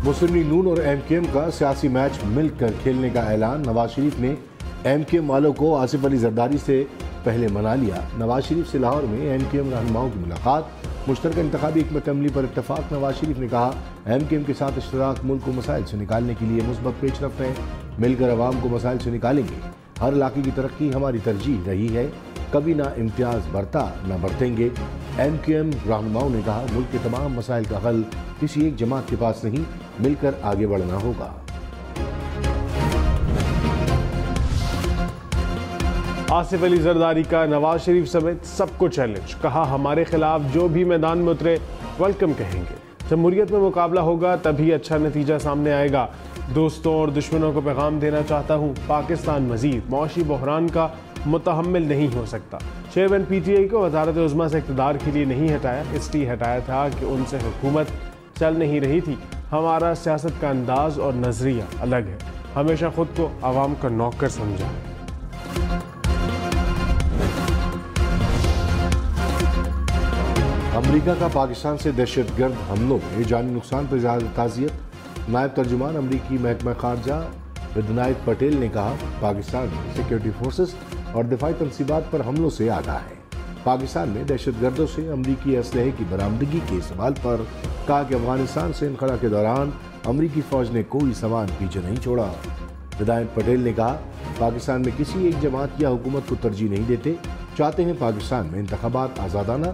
مسلم league نون اور M Q M کا سیاسی میچ مل کر کھیلنے کا اعلان۔ نواز شریف نے ایم کیو ایم والوں کو آصف علی زرداری سے پہلے منا لیا۔ نواز شریف سے لاہور میں ایم کیو ایم رہنماؤں کی ملاقات، مشترکہ انتخابی حکمت عملی پر اتفاق۔ نواز شریف نے کہا ایم کیو ایم کے ساتھ اشتراک ملک کو مسائل سے نکالنے کے لیے مثبت پیش رفت ہے، مل کر عوام کو مسائل سے نکالیں گے۔ ہر علاقے کی ترقی ہماری ترجیح رہی ہے، کبھی نہ امتیاز برتا نہ برتیں گے۔ ایم کیو ایم رہنماؤں نے کہا ملک کے تمام مسائل کا حل کسی ایک جماعت کے پاس نہیں، مل کر آگے بڑھنا ہوگا۔ آصف علی زرداری کا نواز شریف سمیت سب کو چیلنج، کہا ہمارے خلاف جو بھی میدان میں اترے ویلکم کہیں گے۔ جمہوریت میں مقابلہ ہوگا تبھی اچھا نتیجہ سامنے آئے گا۔ دوستوں اور دشمنوں کو پیغام دینا چاہتا ہوں، پاکستان مزید معاشی بحران کا متحمل نہیں ہو سکتا۔ چیئرمین پی ٹی آئی کو وزارت عظمیٰ سے اقتدار کے لیے نہیں ہٹایا، اس لیے ہٹایا تھا کہ ان سے حکومت چل نہیں رہی تھی۔ ہمارا سیاست کا انداز اور نظریہ الگ ہے، ہمیشہ خود کو عوام کا نوکر سمجھا ہے۔ امریکہ کا پاکستان سے دہشت گرد حملوں میں جانی نقصان پر اظہار تعزیت۔ نائب ترجمان امریکی محکمہ خارجہ ودنائت پٹیل نے کہا پاکستان میں سیکورٹی فورسز اور دفاعی تنصیبات پر حملوں سے آگاہ ہے۔ پاکستان میں دہشت گردوں سے امریکی اسلحے کی برآمدگی کے سوال پر کہا کہ افغانستان سے انخلا کے دوران امریکی فوج نے کوئی سامان پیچھے نہیں چھوڑا۔ ودنائت پٹیل نے کہا پاکستان میں کسی ایک جماعت یا حکومت کو ترجیح نہیں دیتے، چاہتے ہیں پاکستان میں انتخابات آزادانہ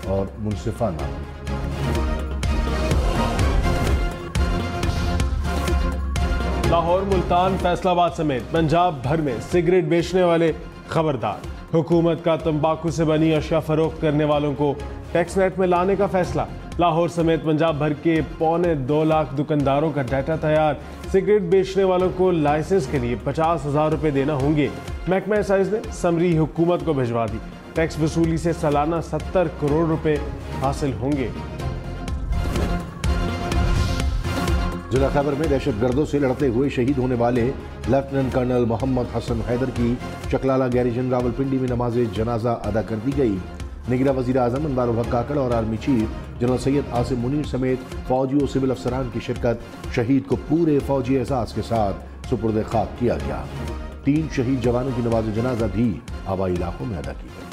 اور منصفانہ۔ لاہور، ملتان، فیصل آباد سمیت پنجاب بھر میں سگریٹ بیچنے والے خبردار۔ حکومت کا تمباکو سے بنی اشیاء فروخت کرنے والوں کو ٹیکس نیٹ میں لانے کا فیصلہ۔ لاہور سمیت پنجاب بھر کے 2.25 لاکھ دکانداروں کا ڈیٹا تیار۔ سگریٹ بیچنے والوں کو لائسنس کے لیے 50,000 روپے دینا ہوں گے۔ محکمہ ایکسائز نے سمری حکومت کو بھجوا دی۔ ٹیکس وصولی سے سالانہ 70 کروڑ روپے حاصل ہوں گے۔ ضلع خیبر میں دہشت گردوں سے لڑتے ہوئے شہید ہونے والے لیفٹیننٹ کرنل محمد حسن حیدر کی چکلالہ گیریژن راولپنڈی میں نماز جنازہ ادا کر دی گئی۔ نگراں وزیر اعظم انوار الحق کاکڑ اور army chief general Syed Asim Munir سمیت فوجی و سول افسران کی شرکت۔ شہید کو پورے فوجی اعزاز کے ساتھ سپرد خاک کیا گیا۔ 3 شہید جوانوں کی نماز جنازہ بھی آبائی علاقوں میں ادا کی گئی۔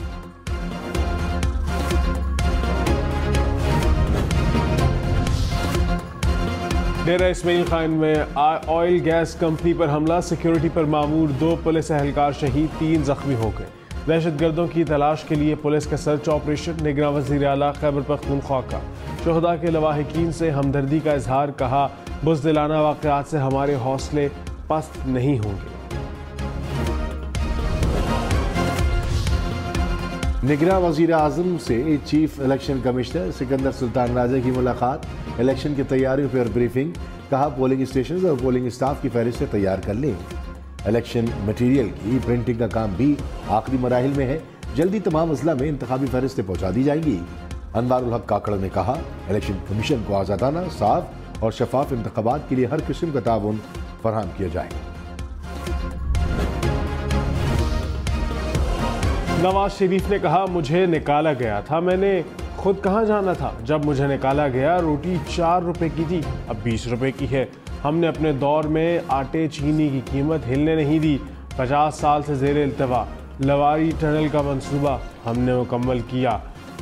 ڈیرہ اسماعیل خان میں آئل گیس کمپنی پر حملہ، سیکیورٹی پر مامور 2 پولیس اہلکار شہید، 3 زخمی ہو گئے۔ دہشت گردوں کی تلاش کے لیے پولیس کا سرچ آپریشن۔ نگراں وزیر اعلیٰ خیبر پختونخوا کا شہداء کے لواحقین سے ہمدردی کا اظہار، کہا بزدلانہ واقعات سے ہمارے حوصلے پست نہیں ہوں گے۔ نگراں وزیر اعظم سے چیف الیکشن کمشنر سکندر سلطان راجہ کی ملاقات۔ الیکشن کی تیاریوں پر بریفنگ، کہا پولنگ اسٹیشنز اور پولنگ اسٹاف کی فہرستیں تیار کر لیں۔ الیکشن مٹیریل کی پرنٹنگ کا کام بھی آخری مراحل میں ہے، جلدی تمام اضلاع میں انتخابی فہرستیں پہنچا دی جائیں گی۔ انوار الحق کاکڑ نے کہا الیکشن کمیشن کو آزادانہ، صاف اور شفاف انتخابات کے لیے ہر قسم کا تعاون فراہم کیا جائے گا۔ نواز شریف نے کہا مجھے نکالا گیا تھا، میں نے خود کہاں جانا تھا، جب مجھے نکالا گیا روٹی 4 روپے کی تھی، اب 20 روپے کی ہے۔ ہم نے اپنے دور میں آٹے چینی کی قیمت ہلنے نہیں دی۔ 50 سال سے زیر التوا لواری ٹنل کا منصوبہ ہم نے مکمل کیا۔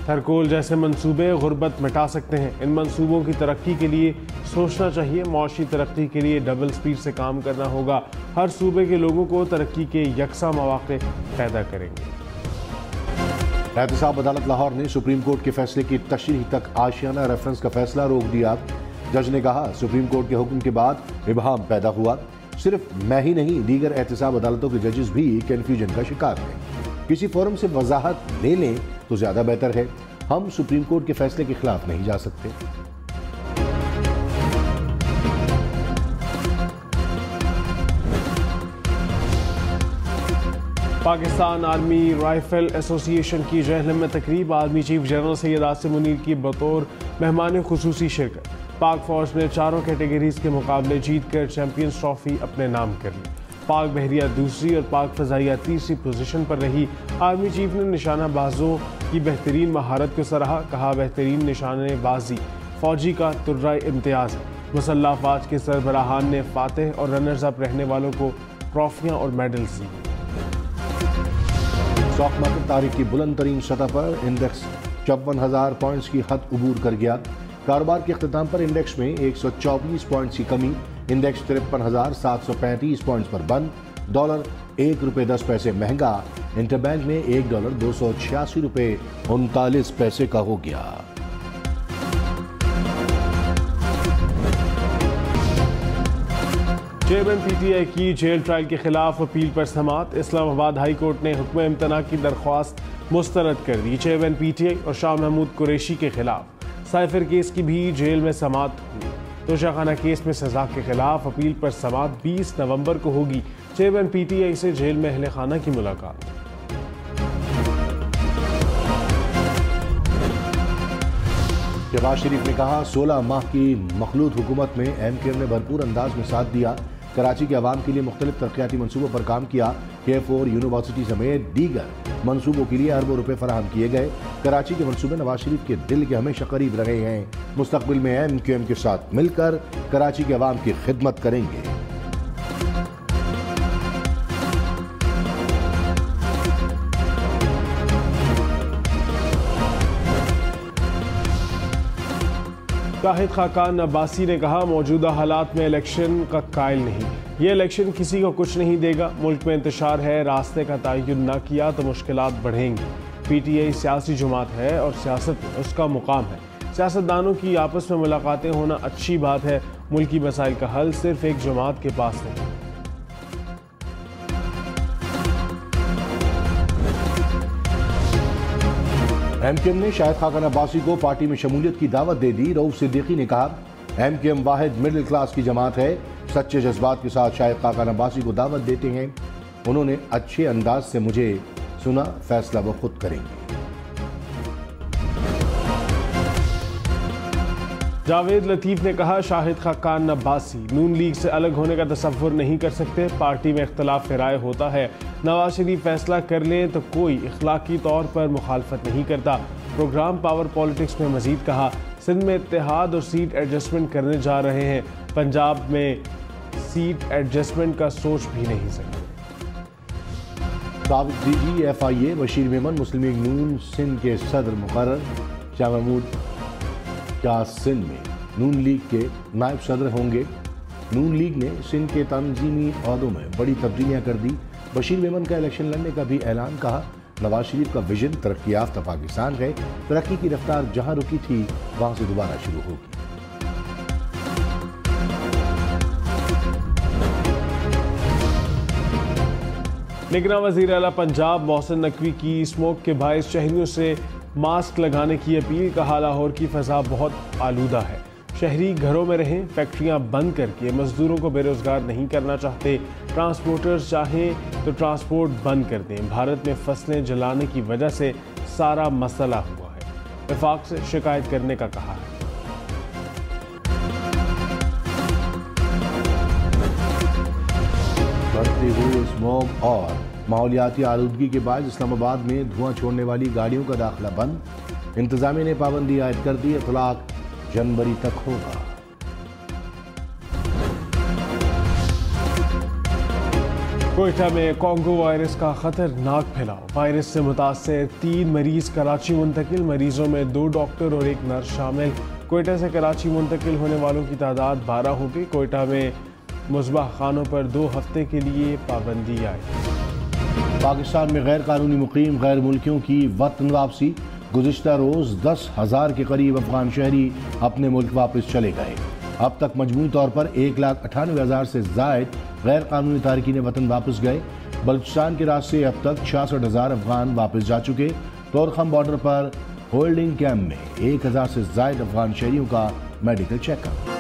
تھرکول جیسے منصوبے غربت مٹا سکتے ہیں، ان منصوبوں کی ترقی کے لیے سوچنا چاہیے۔ معاشی ترقی کے لیے ڈبل سپیڈ سے کام کرنا ہوگا، ہر صوبے کے لوگوں کو ترقی کے یکساں مواقع پیدا کریں گے۔ احتساب عدالت لاہور نے سپریم کورٹ کے فیصلے کی تشریح تک آشیانہ ریفرنس کا فیصلہ روک دیا۔ جج نے کہا سپریم کورٹ کے حکم کے بعد ابہام پیدا ہوا، صرف میں ہی نہیں دیگر احتساب عدالتوں کے ججز بھی کنفیوژن کا شکار ہیں۔ کسی فورم سے وضاحت لے لیں تو زیادہ بہتر ہے، ہم سپریم کورٹ کے فیصلے کے خلاف نہیں جا سکتے۔ پاکستان آرمی رائفل ایسوسی ایشن کی جہلم میں تقریب، army chief general Syed Asim Munir کی بطور مہمان خصوصی شرکت۔ پاک فوج نے 4 کیٹیگریز کے مقابلے جیت کر چیمپئنز ٹرافی اپنے نام کر لی۔ پاک بحریہ دوسری اور پاک فضائیہ تیسری پوزیشن پر رہی۔ آرمی چیف نے نشانہ بازوں کی بہترین مہارت کو سراہا، کہا بہترین نشانے بازی فوجی کا ترائے امتیاز ہے۔ مسلح افواج کے سربراہان نے فاتح اور رنرز اپ رہنے والوں کو ٹرافیاں اور میڈلز دی۔ اسٹاک مارکیٹ تاریخ کی بلند ترین سطح پر انڈیکس 54,000 پوائنٹس کی حد عبور کر گیا۔ کاروبار کے اختتام پر انڈیکس میں 124 پوائنٹس کی کمی، انڈیکس 53,735 پوائنٹس پر بند۔ ڈالر ₹1.10 مہنگا، انٹر بینک میں $1 $286.39 کا ہو گیا۔ چیئرمین پی ٹی آئی کی جیل ٹرائل کے خلاف اپیل پر سماعت، اسلام آباد ہائی کورٹ نے حکم امتناع کی درخواست مسترد کر دی۔ چیئرمین پی ٹی آئی اور شاہ محمود قریشی کے خلاف سائفر کیس کی بھی جیل میں سماعت ہوئی۔ توشہ خانہ کیس میں سزا کے خلاف اپیل پر سماعت 20 نومبر کو ہوگی۔ چیئرمین پی ٹی آئی سے جیل میں اہل خانہ کی ملاقات۔ شہباز شریف نے کہا 16 ماہ کی مخلوط حکومت میں ایم کیو ایم نے بھرپور انداز میں ساتھ دیا، کراچی کے عوام کے لیے مختلف ترقیاتی منصوبوں پر کام کیا، K4 یونیورسٹی سمیت دیگر منصوبوں کے لیے اربوں روپے فراہم کیے گئے۔ کراچی کے منصوبے نواز شریف کے دل کے ہمیشہ قریب رہے ہیں، مستقبل میں ایم کیو ایم کے ساتھ مل کر کراچی کے عوام کی خدمت کریں گے۔ شاہد خاقان عباسی نے کہا موجودہ حالات میں الیکشن کا قائل نہیں، یہ الیکشن کسی کو کچھ نہیں دے گا، ملک میں انتشار ہے، راستے کا تعین نہ کیا تو مشکلات بڑھیں گی۔ پی ٹی آئی سیاسی جماعت ہے اور سیاست میں اس کا مقام ہے، سیاستدانوں کی آپس میں ملاقاتیں ہونا اچھی بات ہے، ملکی مسائل کا حل صرف ایک جماعت کے پاس نہیں۔ ایم کیو ایم نے شاہد خاقان عباسی کو پارٹی میں شمولیت کی دعوت دے دی۔ رؤوف صدیقی نے کہا ایم کیو ایم واحد مڈل کلاس کی جماعت ہے، سچے جذبات کے ساتھ شاہد خاقان عباسی کو دعوت دیتے ہیں، انہوں نے اچھے انداز سے مجھے سنا، فیصلہ وہ خود کریں گے۔ جاوید لطیف نے کہا شاہد خاقان عباسی نون لیگ سے الگ ہونے کا تصور نہیں کر سکتے، پارٹی میں اختلاف رائے ہوتا ہے، نواز شریف فیصلہ کر لیں تو کوئی اخلاقی طور پر مخالفت نہیں کرتا۔ پروگرام پاور پالیٹکس میں مزید کہا سندھ میں اتحاد اور سیٹ ایڈجسٹمنٹ کرنے جا رہے ہیں، پنجاب میں سیٹ ایڈجسٹمنٹ کا سوچ بھی نہیں سکتے۔ سابق ڈی جی ایف آئی اے بشیر میمن مسلم لیگ نون سندھ کے صدر مقرر، شاہ محمود کیا سندھ میں نون لیگ کے نائب صدر ہوں گے؟ نون لیگ نے سندھ کے تنظیمی عہدوں میں بڑی تبدیلیاں کر دی، بشیر میمن کا الیکشن لڑنے کا بھی اعلان، کہا نواز شریف کا ویژن ترقی یافتہ پاکستان ہے، ترقی کی رفتار جہاں رکی تھی وہاں سے دوبارہ شروع ہوگی۔ نگراں وزیر اعلیٰ پنجاب محسن نقوی کی اسموک کے باعث شہریوں سے ماسک لگانے کی اپیل، کہا لاہور کی فضا بہت آلودہ ہے، شہری گھروں میں رہیں، فیکٹریاں بند کر کے مزدوروں کو بے روزگار نہیں کرنا چاہتے، ٹرانسپورٹرز چاہیں تو ٹرانسپورٹ بند کر دیں، بھارت میں فصلیں جلانے کی وجہ سے سارا مسئلہ ہوا ہے، وفاق سے شکایت کرنے کا کہا ہے۔ بڑھتے ہوئے اسموگ اور ماحولیاتی آلودگی کے باعث اسلام آباد میں دھواں چھوڑنے والی گاڑیوں کا داخلہ بند، انتظامیہ نے پابندی عائد کر دی، اطلاق جنوری تک ہوگا۔ کوئٹہ میں کانگو وائرس کا خطرناک پھیلاؤ، وائرس سے متاثر 3 مریض کراچی منتقل، مریضوں میں 2 ڈاکٹر اور 1 نرس شامل، کوئٹہ سے کراچی منتقل ہونے والوں کی تعداد 12 ہو گئی، کوئٹہ میں مذبح خانوں پر 2 ہفتے کے لیے پابندی آئی۔ پاکستان میں غیر قانونی مقیم غیر ملکیوں کی وطن واپسی، گزشتہ روز 10,000 کے قریب افغان شہری اپنے ملک واپس چلے گئے، اب تک مجموعی طور پر 1,98,000 سے زائد غیر قانونی تارکین وطن واپس گئے، بلوچستان کے راستے اب تک 66,000 افغان واپس جا چکے، طورخم بارڈر پر ہولڈنگ کیمپ میں 1,000 سے زائد افغان شہریوں کا میڈیکل چیک اپ۔